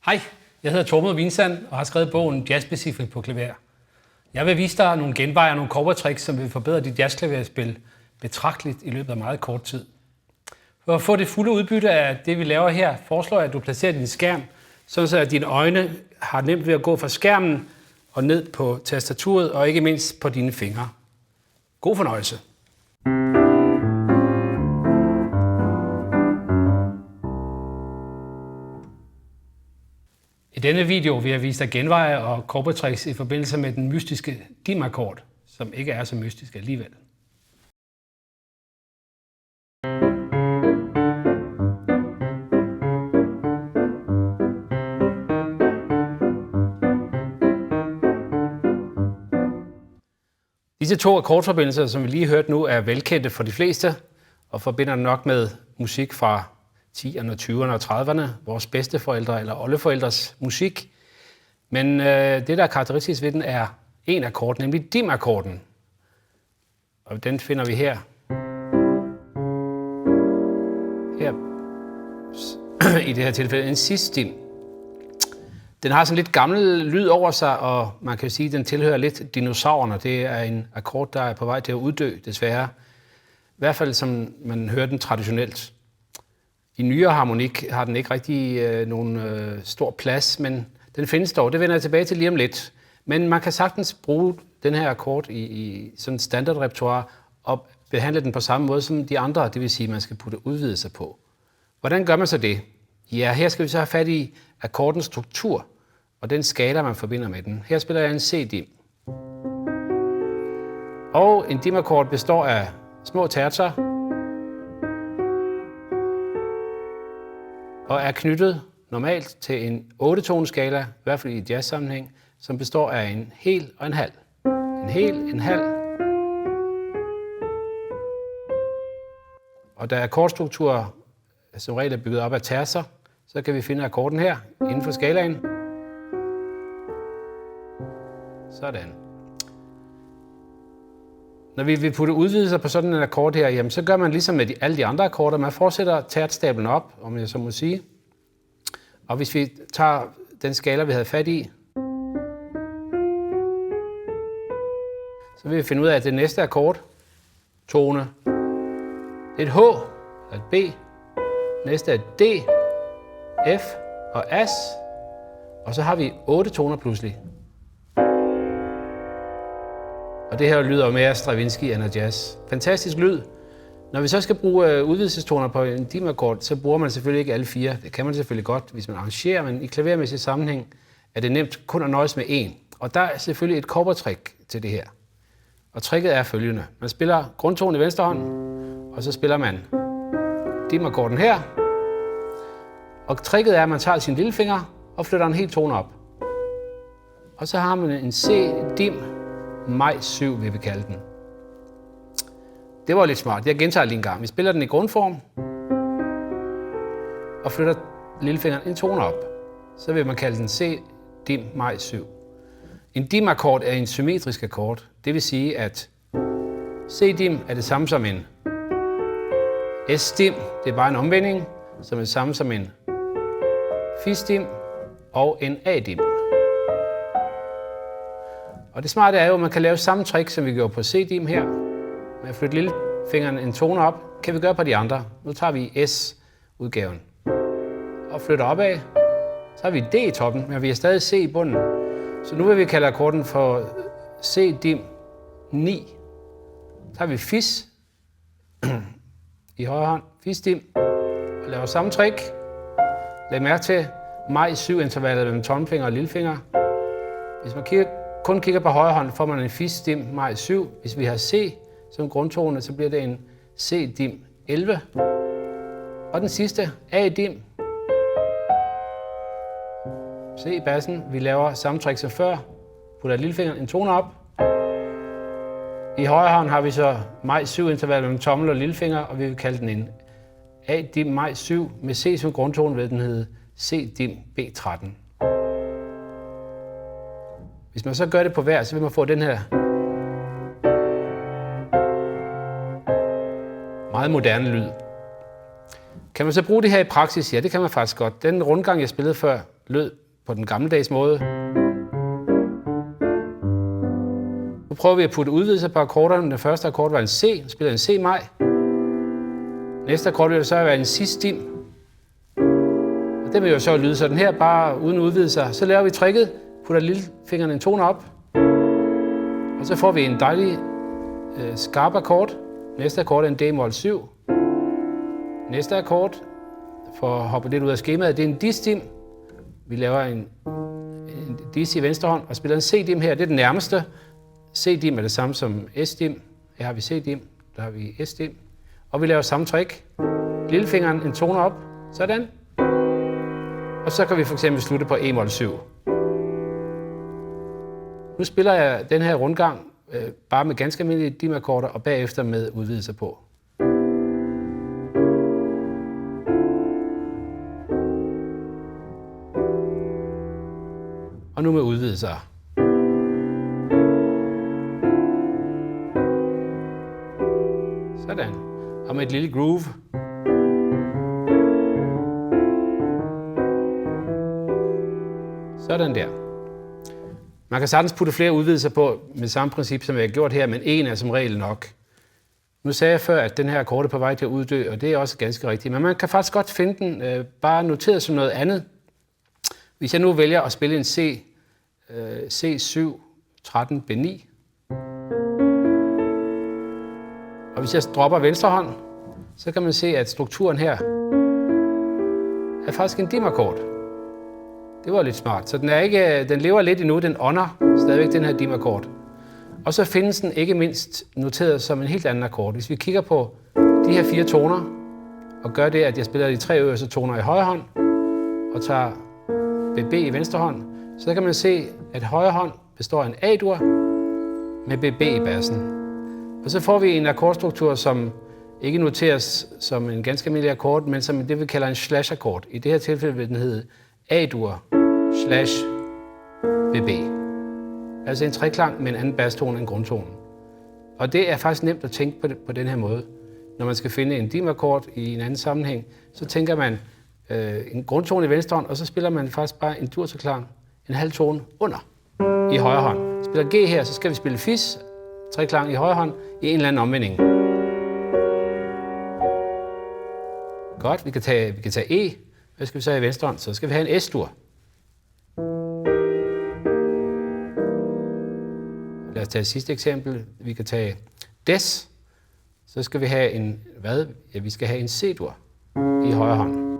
Hej, jeg hedder Tormod Vinsand og har skrevet bogen Jazz Specific på klaver. Jeg vil vise dig nogle genveje og nogle cowboytricks, som vil forbedre dit jazzklaverspil betragteligt i løbet af meget kort tid. For at få det fulde udbytte af det, vi laver her, foreslår jeg, at du placerer din skærm, så at dine øjne har nemt ved at gå fra skærmen og ned på tastaturet og ikke mindst på dine fingre. God fornøjelse. I denne video vil jeg vise dig genveje og cowboytricks i forbindelse med den mystiske dim-akkord, som ikke er så mystisk alligevel. Disse to akkordforbindelser, som vi lige hørte nu, er velkendte for de fleste og forbinder nok med musik fra 10'erne, 20'erne og 30'erne, vores bedsteforældre eller oldeforældres musik. Men det, der er karakteristisk ved den, er en akkord, nemlig dim-akkorden. Og den finder vi her. Her i det her tilfælde en cis-dim. Den har sådan lidt gammel lyd over sig, og man kan sige, at den tilhører lidt dinosaurerne. Det er en akkord, der er på vej til at uddø, desværre. I hvert fald som man hører den traditionelt. I nyere harmonik har den ikke rigtig nogen stor plads, men den findes dog. Det vender jeg tilbage til lige om lidt. Men man kan sagtens bruge den her akkord i sådan et standardrepertoire og behandle den på samme måde som de andre, det vil sige, at man skal putte udvidelser på. Hvordan gør man så det? Ja, her skal vi så have fat i akkordens struktur og den skala, man forbinder med den. Her spiller jeg en C-dim. Og en dim-akkord består af små terzer og er knyttet normalt til en 8-toneskala, i hvert fald i jazzsammenhæng, som består af en hel og en halv. En hel, en halv. Og da akkordstruktur som regel er bygget op af terzer, så kan vi finde akkorden her inden for skalaen. Sådan. Når vi vil putte udvidelser på sådan en akkord her, jamen, så gør man ligesom med alle de andre akkorder. Man fortsætter tertstablen op, om jeg så må sige. Og hvis vi tager den skala, vi havde fat i, så vil vi finde ud af, at det næste akkord, tone, det er et H, eller et B. Næste er D, F og As. Og så har vi 8 toner pludselig. Og det her lyder mere Stravinsky end af jazz. Fantastisk lyd. Når vi så skal bruge udvidelsestoner på en dim-akkord, så bruger man selvfølgelig ikke alle 4. Det kan man selvfølgelig godt, hvis man arrangerer, men i klavermæssig sammenhæng er det nemt kun at nøjes med 1. Og der er selvfølgelig et cowboytrick til det her. Og tricket er følgende. Man spiller grundtonen i venstre hånd, og så spiller man dim-akkorden her. Og tricket er, at man tager sin lillefinger og flytter en hel tone op. Og så har man en C-dim maj 7, vil vi kalde den. Det var lidt smart. Jeg gentager lige en gang. Vi spiller den i grundform og flytter lillefingeren en tone op. Så vil man kalde den C-dim maj 7. En dim-akkord er en symmetrisk akkord. Det vil sige, at C-dim er det samme som en S-dim. Det er bare en omvending, som er det samme som en Fis-dim og en A-dim. Og det smarte er jo, at man kan lave samme trick, som vi gjorde på C-dim her. Med at flytte lillefingeren en tone op, kan vi gøre på de andre. Nu tager vi S-udgaven og flytter opad. Så har vi D i toppen, men vi har stadig C i bunden. Så nu vil vi kalde akkorden for C-dim 9. Så har vi Fis i højre hånd, Fis-dim, og laver samme trick. Læg mærke til maj 7-intervallet mellem tommelfinger og lillefinger. Hvis man kun kigger på højre hånd, får man en Fis-dim maj 7. Hvis vi har C som grundtone, så bliver det en C-dim 11. Og den sidste, A-dim. Se i bassen, vi laver samme trick som før. Putter lillefingeren en tone op. I højre hånd har vi så maj 7-intervallet mellem tommel og lillefinger, og vi vil kalde den en A-dim maj 7 med C som grundtone, ved den hedder C-dim B13. Hvis man så gør det på hver, så vil man få den her meget moderne lyd. Kan man så bruge det her i praksis? Ja, det kan man faktisk godt. Den rundgang, jeg spillede før, lød på den gammeldags måde. Nu prøver vi at putte udvidelser på akkorderne. Den første akkord var en C, spiller en C-maj. Næste akkord vil så være en cis-dim. Og det vil jo så lyde sådan her, bare uden udvidelser. Så laver vi tricket, putter lillefingeren en tone op. Og så får vi en dejlig skarp akkord. Næste akkord er en D-mol 7. Næste akkord, for at hoppe lidt ud af skemaet, det er en dis-dim. Vi laver en dis i venstre hånd og spiller en C-dim her. Det er den nærmeste. C-dim er det samme som S-dim. Her har vi C-dim, der har vi S-dim. Og vi laver samme trick. Lillefingeren en tone op. Sådan. Og så kan vi for eksempel slutte på E-mol 7. Nu spiller jeg den her rundgang bare med ganske almindelige dim-akkorder og bagefter med udvidelser på. Og nu med udvidelser. Sådan. Og med et lille groove. Sådan der. Man kan sagtens putte flere udvidelser på med samme princip, som jeg har gjort her, men en er som regel nok. Nu sagde jeg før, at den her akkord er på vej til at uddø, og det er også ganske rigtigt. Men man kan faktisk godt finde den bare noteret som noget andet. Hvis jeg nu vælger at spille en C7, 13, B9, og hvis jeg dropper venstre hånd, så kan man se, at strukturen her er faktisk en dim-akkord. Det var lidt smart. Så den lever lidt endnu, den ånder stadigvæk den her dim-akkord. Og så findes den ikke mindst noteret som en helt anden akkord. Hvis vi kigger på de her 4 toner, og gør det, at jeg spiller de 3 øverste toner i højre hånd, og tager BB i venstre hånd, så kan man se, at højre hånd består af en A-dur med BB i bassen. Og så får vi en akkordstruktur, som ikke noteres som en ganske almindelig akkord, men som det vi kalder en slash-akkord. I det her tilfælde vil den hedde A-dur slash BB. Altså en treklang med en anden bastone end grundtonen. Og det er faktisk nemt at tænke på den her måde. Når man skal finde en dim-akkord i en anden sammenhæng, så tænker man en grundtone i venstre hånd, og så spiller man faktisk bare en dur-treklang, en halv tone under i højre hånd. Spiller G her, så skal vi spille fis, treklang i højre hånd, i en eller anden omvending. Godt, vi kan tage E. Hvad skal vi så i venstre hånd? Så skal vi have en S-dur. Lad os tage et sidste eksempel. Vi kan tage Des. Så skal vi have en, hvad? Ja, vi skal have en C-dur i højre hånd.